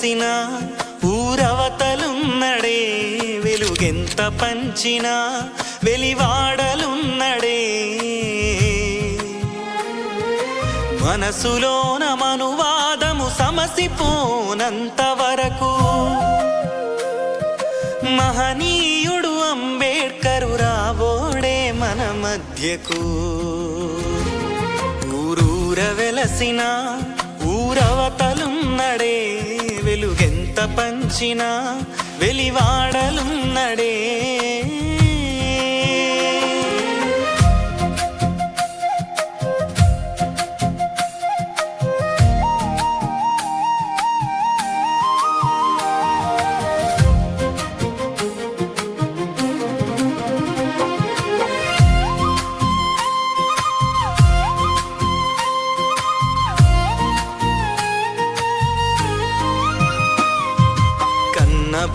వెలసిన ఊరవతలున్నడే వెలుగెంత పంచిన వెలివాడలున్నడే మనసులోన మనువాదము సమసిపోనంత వరకు మహనీయుడు అంబేడ్కరు రాబోడే మన మధ్యకు ఊరూర వెలసిన ఊరవతలున్నడే వెలుగెంత పంచిన వెలివాడలున్నడే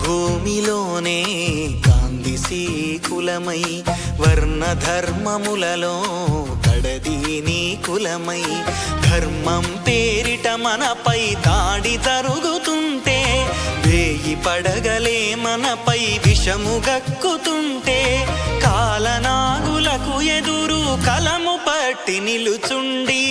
భూమిలోనే కాందిసి కులమై వర్ణధర్మములలో కడదీని కులమై ధర్మం పేరిట మనపై దాడి జరుగుతుంటే వేయి పడగలే మనపై విషము గక్కుతుంటే కాలనాగులకు ఎదురు కలము పట్టి నిలుచుండి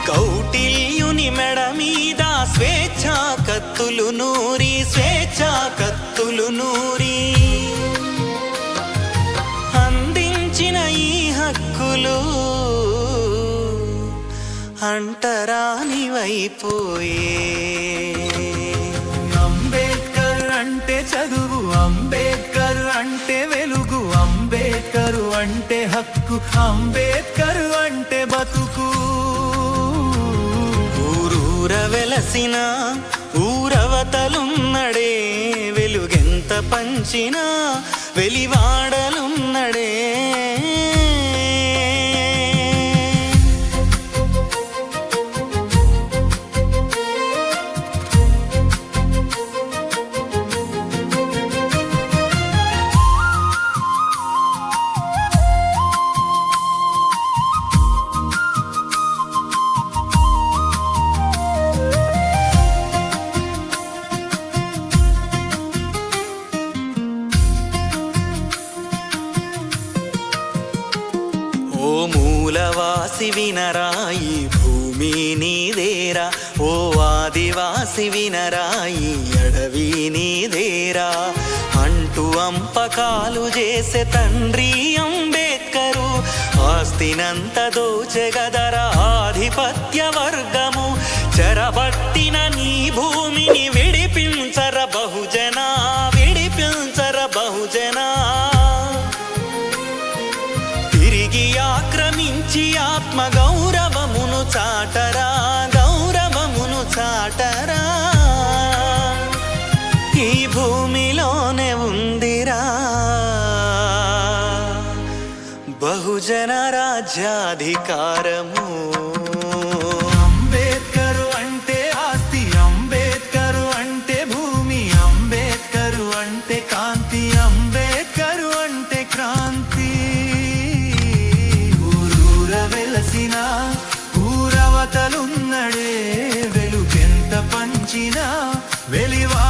కౌటిల్యుని మెడ మీద స్వేచ్ఛా కత్తులు నూరి అందించిన ఈ హక్కులు అంటరానివైపోయే. అంబేద్కర్ అంటే చదువు, అంబేద్కర్ అంటే వెలుగు, అంబేద్కర్ అంటే హక్కు, అంబేద్కర్ అంటే బతుకు. ఊరూర వెలసిన ఊరవతలున్నడే వెలుగెంత పంచిన వెలివాడలున్నడే. ఓ మూలవాసి వినరాయి భూమి నీదేరా, ఓ ఆదివాసి వినరాయి అడవి నీదేరా అంటూ అంపకాలు చేసే తండ్రి అంబేద్కరు. ఆస్తినంత దోచెగదరా ఆధిపత్య వర్గము, చెరబట్టిన నీ భూమిని విడిపించర బహుజనా, ఆక్రమించి ఆత్మ గౌరవమును చాటరా. ఈ భూమిలోనే ఉందిరా బహుజన రాజ్యాధికారము. అంబేద్కర్ అంటే ఆస్తి, అంబేద్కర్ అంటే భూమి, అంబేద్కర్ అంటే కాంతి, అంబేద్కర్ అంటే క్రాంతి. వెలసిన ఊరవతలున్నడే వెలుగెంత పంచిన వెలివా